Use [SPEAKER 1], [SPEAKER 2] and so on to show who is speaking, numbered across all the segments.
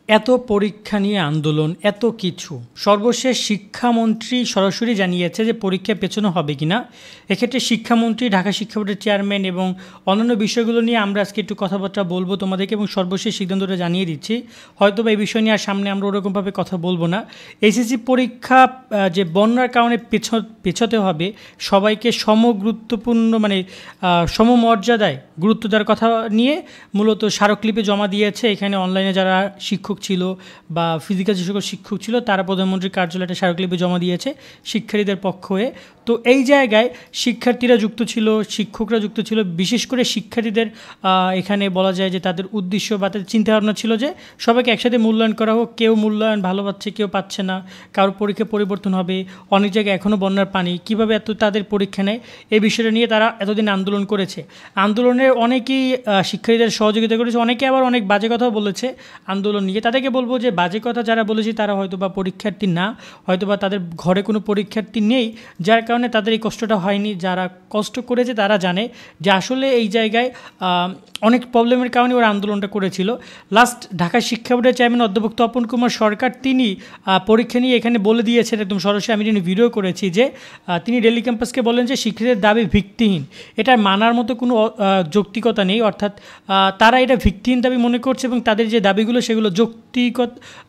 [SPEAKER 1] এত পরীক্ষা নিয়ে আন্দোলন, এত কিছু। সর্বশেষ শিক্ষামন্ত্রী সরাসরি জানিয়েছে যে পরীক্ষা পেছানো হবে কিনা। এক্ষেত্রে শিক্ষামন্ত্রী, ঢাকা শিক্ষা বোর্ডের চেয়ারম্যান এবং অন্যান্য বিষয়গুলো নিয়ে আমরা আজকে একটু কথাবার্তা বলবো তোমাদেরকে, এবং সর্বশেষ সিদ্ধান্তটা জানিয়ে দিচ্ছি। হয়তো বা এই বিষয় নিয়ে আর সামনে আমরা ওরকমভাবে কথা বলবো না। এইচএসসি পরীক্ষা যে বন্যার কারণে পেছাতে হবে, সবাইকে সমগুরুত্বপূর্ণ মানে সমমর্যাদায় গুরুত্ব দেওয়ার কথা নিয়ে মূলত স্মারকলিপি জমা দিয়েছে। এখানে অনলাইনে যারা শিক্ষক ছিল বা ফিজিক্যাল যে সকল শিক্ষক ছিল তারা প্রধানমন্ত্রীর কার্যালয়ে একটা স্মারকলিপি জমা দিয়েছে শিক্ষার্থীদের পক্ষ হয়ে। তো এই জায়গায় শিক্ষার্থীরা যুক্ত ছিল, শিক্ষকরা যুক্ত ছিল। বিশেষ করে শিক্ষার্থীদের এখানে বলা যায় যে তাদের উদ্দেশ্য বা তাদের চিন্তাভাবনা ছিল যে সবাইকে একসাথে মূল্যায়ন করা হোক। কেউ মূল্যায়ন ভালো পাচ্ছে, কেউ পাচ্ছে না, কারোর পরীক্ষা পরিবর্তন হবে। অনেক জায়গায় এখনও বন্যার পানি, কীভাবে এত তাদের পরীক্ষা নেয়, এই বিষয়টা নিয়ে তারা এতদিন আন্দোলন করেছে। আন্দোলনের অনেকেই শিক্ষার্থীদের সহযোগিতা করেছে, অনেকে আবার অনেক বাজে কথাও বলেছে আন্দোলন নিয়ে। তাদেরকে বলবো যে বাজে কথা যারা বলেছে তারা হয়তো বা পরীক্ষার্থী না, হয়তো বা তাদের ঘরে কোনো পরীক্ষার্থী নেই, যার কারণে তাদের এই কষ্টটা হয়নি। যারা কষ্ট করেছে তারা জানে যে আসলে এই জায়গায় অনেক প্রবলেমের কারণে ওরা আন্দোলনটা করেছিল। লাস্ট ঢাকা শিক্ষা বোর্ডের চেয়ারম্যান অধ্যক্ষ তপন কুমার সরকার তিনি পরীক্ষা নিয়ে এখানে বলে দিয়েছেন একদম সরাসরি। আমি যিনি ভিডিও করেছি যে তিনি ডেইলি ক্যাম্পাসকে বলেন যে শিক্ষার্থীদের দাবি ভিত্তিহীন, এটা মানার মতো কোনো যৌক্তিকতা নেই। অর্থাৎ তারা এটা ভিত্তিহীন দাবি মনে করছে এবং তাদের যে দাবিগুলো সেগুলো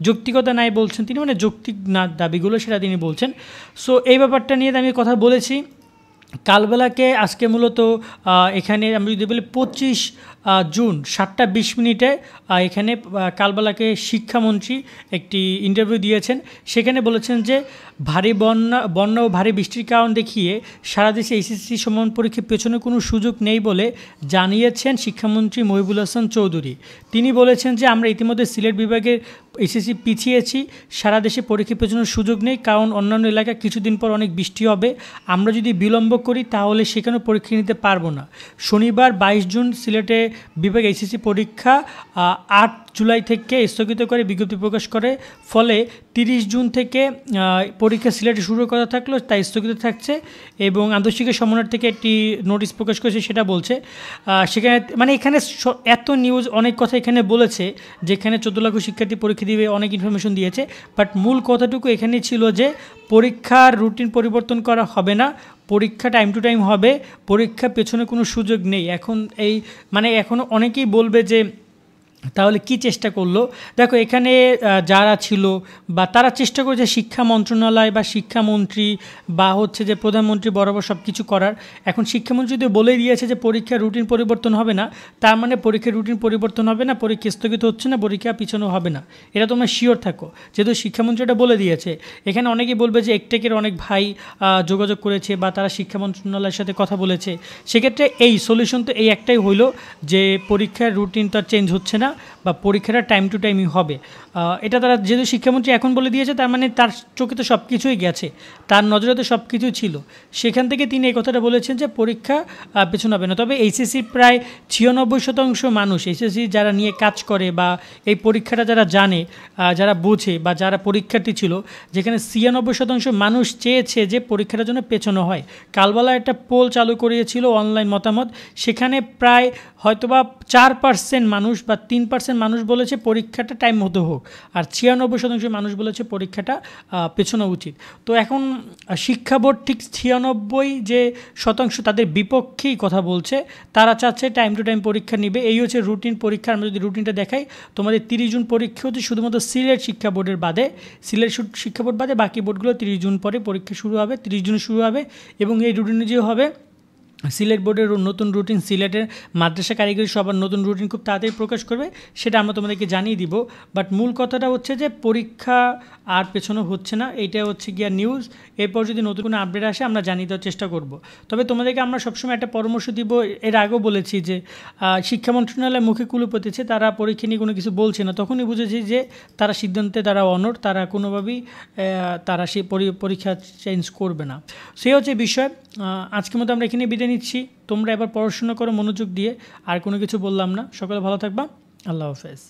[SPEAKER 1] যৌক্তিকতা নাই বলছেন তিনি, মানে যৌক্তিক না দাবিগুলো সেটা তিনি বলছেন। সো এই ব্যাপারটা নিয়ে আমি কথা বলেছি। কালবেলাকে আজকে মূলত এখানে আমি যদি বলি 25 জুন 7:20 এখানে কালবেলাকে শিক্ষামন্ত্রী একটি ইন্টারভিউ দিয়েছেন। সেখানে বলেছেন যে ভারী বন্যা ও ভারী বৃষ্টির কারণ দেখিয়ে সারা দেশে এইচএসসি সমান পরীক্ষার পেছনে কোনো সুযোগ নেই বলে জানিয়েছেন শিক্ষামন্ত্রী মহিবুল হাসান চৌধুরী। তিনি বলেছেন যে আমরা ইতিমধ্যে সিলেট বিভাগের এইচএসসি পিছিয়েছি, সারা দেশে পরীক্ষার পেছনের সুযোগ নেই, কারণ অন্যান্য এলাকায় কিছুদিন পর অনেক বৃষ্টি হবে। আমরা যদি বিলম্ব করি তাহলে সেখানেও পরীক্ষা নিতে পারবো না। শনিবার 22 জুন সিলেটে বিভাগ এইচএসসি পরীক্ষা 8 জুলাই থেকে স্থগিত করে বিজ্ঞপ্তি প্রকাশ করে। ফলে 30 জুন থেকে পরীক্ষা সিলেটে শুরুর কথা থাকলো তাই স্থগিত থাকছে, এবং আন্তঃশিক্ষা সমন্বয় থেকে একটি নোটিশ প্রকাশ করেছে সেটা বলছে। সেখানে মানে এখানে এত নিউজ অনেক কথা এখানে বলেছে, যেখানে 14 লাখ শিক্ষার্থী পরীক্ষা দিবে, অনেক ইনফরমেশন দিয়েছে। বাট মূল কথাটুকু এখানে ছিল যে পরীক্ষার রুটিন পরিবর্তন করা হবে না, পরীক্ষা টাইম টু টাইম হবে, পরীক্ষা পেছনে কোনো সুযোগ নেই। এখন এই মানে এখনও অনেকেই বলবে যে তাহলে কি চেষ্টা করলো। দেখো এখানে যারা ছিল বা তারা চেষ্টা করেছে শিক্ষা মন্ত্রণালয় বা শিক্ষামন্ত্রী বা হচ্ছে যে প্রধানমন্ত্রী বরাবর সব কিছু করার। এখন শিক্ষামন্ত্রী যদি বলে দিয়েছে যে পরীক্ষার রুটিন পরিবর্তন হবে না, তার মানে পরীক্ষার রুটিন পরিবর্তন হবে না, পরীক্ষা স্থগিত হচ্ছে না, পরীক্ষা পিছানো হবে না, এটা তোমরা শিওর থাকো। যেহেতু শিক্ষামন্ত্রী এটা বলে দিয়েছে, এখানে অনেকেই বলবে যে একটেকের অনেক ভাই যোগাযোগ করেছে বা তারা শিক্ষা মন্ত্রণালয়ের সাথে কথা বলেছে। সেক্ষেত্রে এই সলিউশন তো এই একটাই হইল যে পরীক্ষার রুটিন তো চেঞ্জ হচ্ছে না বা পরীক্ষাটা টাইম টু টাইমই হবে। এটা তারা যেহেতু শিক্ষামন্ত্রী এখন বলে দিয়েছে, তার মানে তার চোখে তো সব কিছুই গেছে, তার নজরে তো সব কিছুই ছিল। সেখান থেকে তিনি এই কথাটা বলেছেন যে পরীক্ষা পেছনে হবে না। তবে এইচএসসির প্রায় 96% মানুষ, এইচএসসি যারা নিয়ে কাজ করে বা এই পরীক্ষাটা যারা জানে, যারা বোঝে বা যারা পরীক্ষার্থী ছিল, যেখানে 96% মানুষ চেয়েছে যে পরীক্ষাটার জন্য পেছনো হয়। কালবেলা একটা পোল চালু করিয়েছিল অনলাইন মতামত, সেখানে প্রায় হয়তোবা 4% মানুষ বা 3% মানুষ বলেছে পরীক্ষাটা টাইম মতো হোক, আর 96% মানুষ বলেছে পরীক্ষাটা পেছানো উচিত। তো এখন শিক্ষা বোর্ড ঠিক 96% তাদের বিপক্ষেই কথা বলছে, তারা চাচ্ছে টাইম টু টাইম পরীক্ষা নিবে। এই হচ্ছে রুটিন পরীক্ষা। আমরা যদি রুটিনটা দেখাই, তোমাদের 30 জুন পরীক্ষা হচ্ছে শুধুমাত্র সিলেট শিক্ষা বোর্ডের বাদে, সিলেট শিক্ষা বোর্ড বাদে বাকি বোর্ডগুলো 30 জুন পরে পরীক্ষা শুরু হবে, 30 জুন শুরু হবে। এবং এই রুটিনে যে হবে সিলেট বোর্ডের নতুন রুটিন, সিলেটের মাদ্রাসা কারিগরি সবার নতুন রুটিন খুব তাড়াতাড়ি প্রকাশ করবে, সেটা আমরা তোমাদেরকে জানিয়ে দিব। বাট মূল কথাটা হচ্ছে যে পরীক্ষা আর পেছনে হচ্ছে না, এইটা হচ্ছে গিয়া নিউজ। এরপর যদি নতুন কোনো আপডেট আসে আমরা জানিয়ে দেওয়ার চেষ্টা করব। তবে তোমাদেরকে আমরা সবসময় একটা পরামর্শ দিব, এর আগেও বলেছি যে শিক্ষা মন্ত্রণালয় মুখে কুলুপতিছে, তারা পরীক্ষা নিয়ে কোনো কিছু বলছে না। তখনই বুঝেছি যে তারা সিদ্ধান্তে তারা অনড়, তারা কোনোভাবেই তারা সেই পরীক্ষা চেঞ্জ করবে না। সেই হচ্ছে বিষয়। আজকের মতো আমরা এখানে বিদায় নিচ্ছি। তোমরা এবার পড়াশোনা করো মনোযোগ দিয়ে, আর কোনো কিছু বললাম না। সকলে ভালো থাকবা। আল্লাহ হাফেজ।